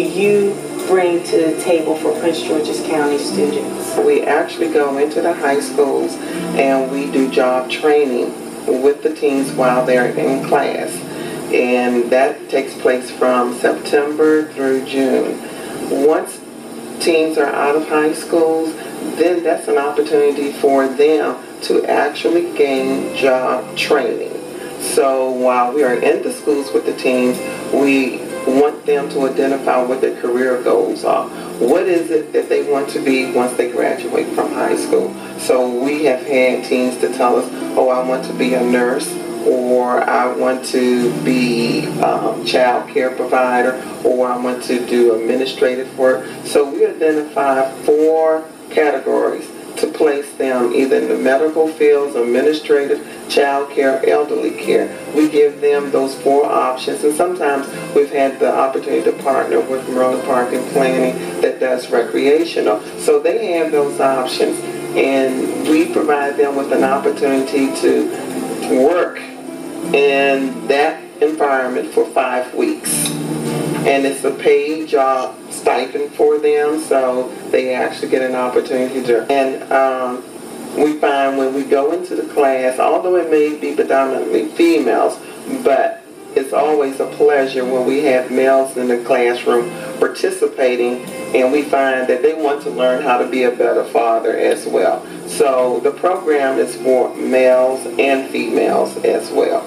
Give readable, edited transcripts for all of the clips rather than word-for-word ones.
you bring to the table for Prince George's County students? We actually go into the high schools and we do job training with the teens while they're in class. And that takes place from September through June. Once teens are out of high schools, then that's an opportunity for them to actually gain job training. So while we are in the schools with the teens, we want them to identify what their career goals are. What is it that they want to be once they graduate from high school? So we have had teens to tell us, oh, I want to be a nurse, or I want to be a child care provider, or I want to do administrative work. So we identify 4 categories to place them either in the medical fields, administrative, child care, elderly care. We give them those 4 options, and sometimes we've had the opportunity to partner with Maryland Park and Planning that does recreational. So they have those options, and we provide them with an opportunity to work in that environment for 5 weeks. And it's a paid job stipend for them, so they actually get an opportunity to. And we find when we go into the class, although it may be predominantly females, but it's always a pleasure when we have males in the classroom participating, and we find that they want to learn how to be a better father as well. So the program is for males and females as well.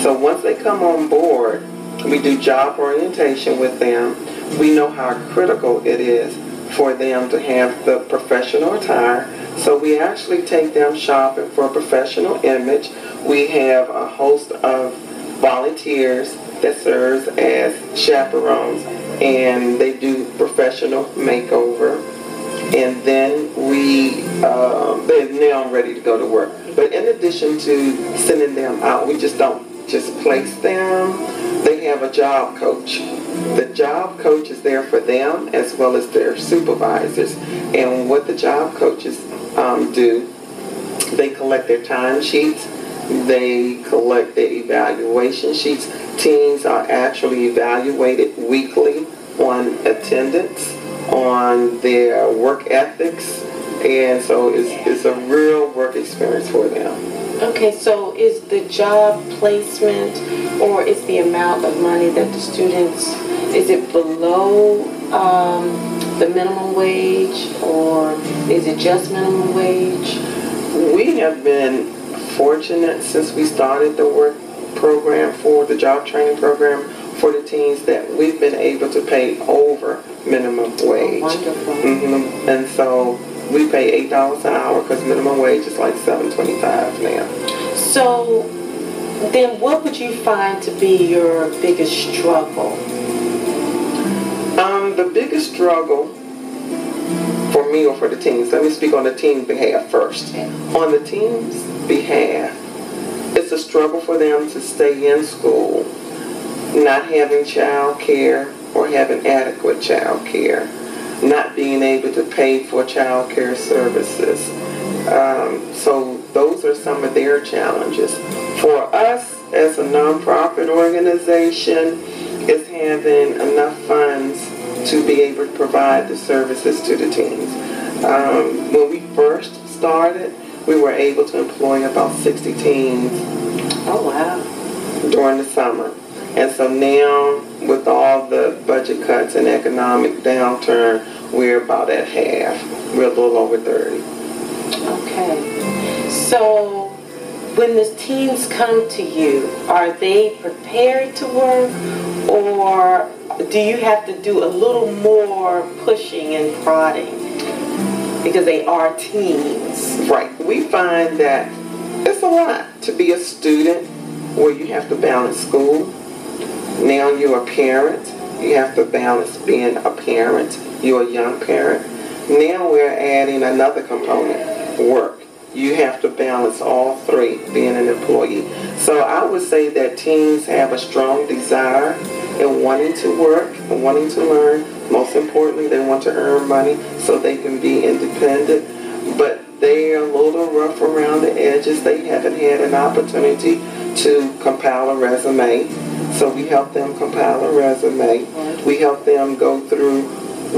So once they come on board, we do job orientation with them. We know how critical it is for them to have the professional attire. So we actually take them shopping for a professional image. We have a host of volunteers that serves as chaperones, and they do professional makeover. And then they're now ready to go to work. But in addition to sending them out, we don't just place them. They have a job coach. The job coach is there for them as well as their supervisors. And what the job coaches do, they collect their time sheets, they collect their evaluation sheets. Teens are actually evaluated weekly on attendance, on their work ethics, and so it's a real work experience for them. Okay, so is the job placement, or is the amount of money that the students, is it below the minimum wage, or is it just minimum wage? We have been fortunate since we started the work program for the job training program for the teens that we've been able to pay over minimum wage. Oh, wonderful. And so we pay $8 an hour because minimum wage is like $7.25 now. So then what would you find to be your biggest struggle? The biggest struggle for me or for the teens, let me speak on the teen behalf first. Okay. On the teens' behalf, it's a struggle for them to stay in school, not having child care or having adequate child care, not being able to pay for child care services. So those are some of their challenges. For us as a nonprofit organization, it's having enough funds to be able to provide the services to the teens. When we first started, we were able to employ about 60 teens. Oh, wow. During the summer. And so now, with all the budget cuts and economic downturn, we're about at half. We're a little over 30. Okay. So when the teens come to you, are they prepared to work, or do you have to do a little more pushing and prodding because they are teens? Right. We find that it's a lot to be a student where you have to balance school. Now you're a parent. You have to balance being a parent. You're a young parent. Now we're adding another component, work. You have to balance all 3, being an employee. So I would say that teens have a strong desire in wanting to work and wanting to learn. Most importantly, they want to earn money so they can be independent. But they're a little rough around the edges. They haven't had an opportunity to compile a resume. So we help them compile a resume. We help them go through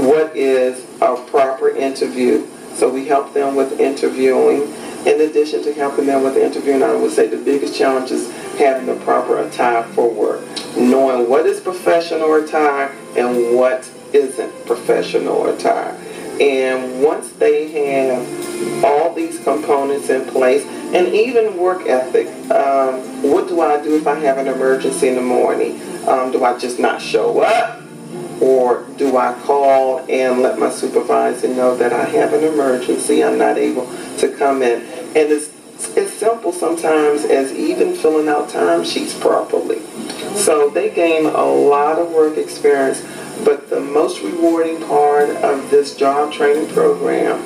what is a proper interview. So we help them with interviewing. In addition to helping them with interviewing, I would say the biggest challenge is having the proper attire for work. Knowing what is professional attire and what isn't professional attire. And once they have all these components in place, and even work ethic, what do I do if I have an emergency in the morning? Do I just not show up? Or do I call and let my supervisor know that I have an emergency, I'm not able to come in? And it's as simple sometimes as even filling out timesheets properly. So they gain a lot of work experience, but the most rewarding part of this job training program,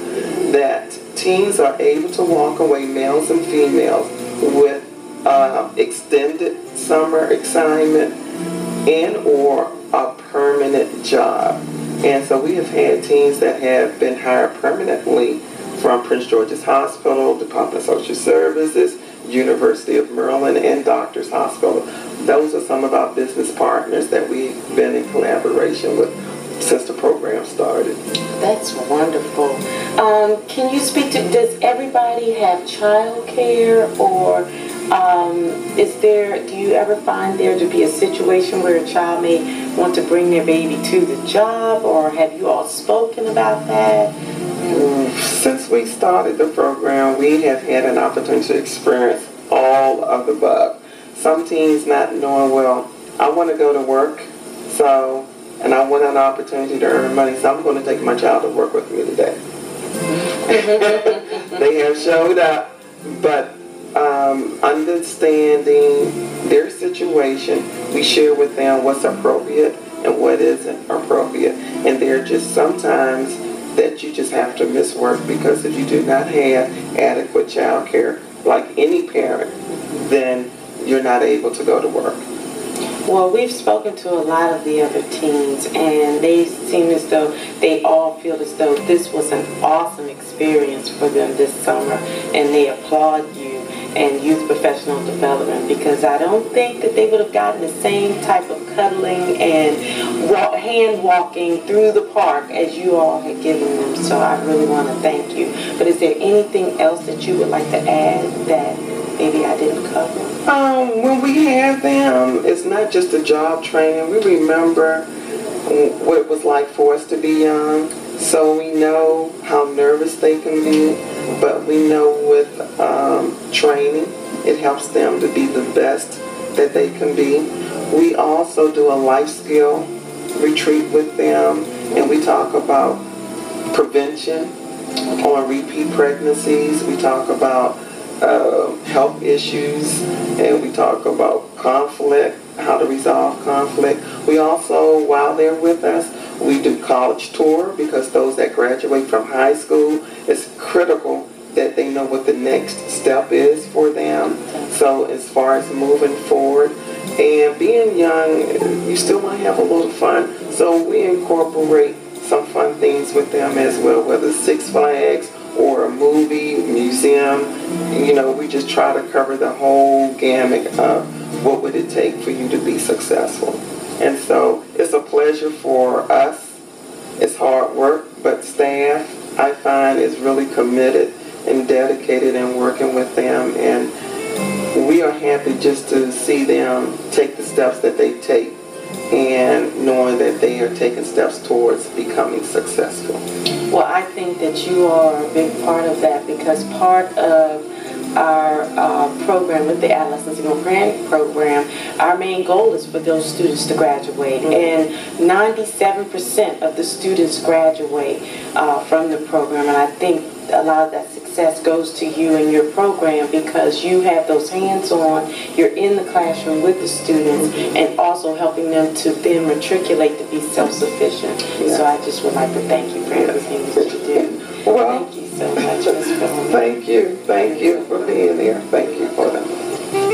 that teens are able to walk away, males and females, with extended summer assignment and or a permanent job. And so we have had teens that have been hired permanently from Prince George's Hospital, Department of Social Services, University of Maryland, and Doctors Hospital. Those are some of our business partners that we've been in collaboration with since the program started. That's wonderful. Can you speak to, does everybody have child care, or do you ever find there to be a situation where a child may want to bring their baby to the job, or have you all spoken about that? Since we started the program, we have had an opportunity to experience all of the above. Some teens not knowing, well, I want to go to work, and I want an opportunity to earn money, so I'm going to take my child to work with me today. They have showed up, but understanding their situation, we share with them what's appropriate and what isn't appropriate. And there are just sometimes that you just have to miss work, because if you do not have adequate child care, like any parent, then you're not able to go to work. Well, we've spoken to a lot of the other teens, and they seem as though they all feel as though this was an awesome experience for them this summer, and they applaud you and youth professional development, because I don't think that they would have gotten the same type of cuddling and hand walking through the park as you all had given them. So I really want to thank you. But is there anything else that you would like to add that maybe I didn't cover? When we have them, it's not just a job training. We remember what it was like for us to be young, so we know how nervous they can be, but we know with training, it helps them to be the best that they can be. We also do a life skill retreat with them, and we talk about prevention on repeat pregnancies. We talk about health issues, and we talk about conflict, how to resolve conflict. We also, while they're with us, we do college tour, because those that graduate from high school, it's critical that they know what the next step is for them. So as far as moving forward and being young, you still want to have a little fun. So we incorporate some fun things with them as well, whether it's Six Flags or a movie, museum. You know, we just try to cover the whole gamut of what would it take for you to be successful. And so it's a pleasure for us. It's hard work, but staff, I find, is really committed and dedicated in working with them. And we are happy just to see them take the steps that they take, and knowing that they are taking steps towards becoming successful. Well, I think that you are a big part of that, because part of our program with the Adolescence and Grant program, our main goal is for those students to graduate. And 97% of the students graduate from the program. And I think a lot of that success goes to you and your program, because you have those hands-on, you're in the classroom with the students, and also helping them to then matriculate to be self-sufficient. Yeah. So I just would like to thank you for everything that you do. Well, thank you so much, Ms. Bowen. Thank you for being here. Thank you for that.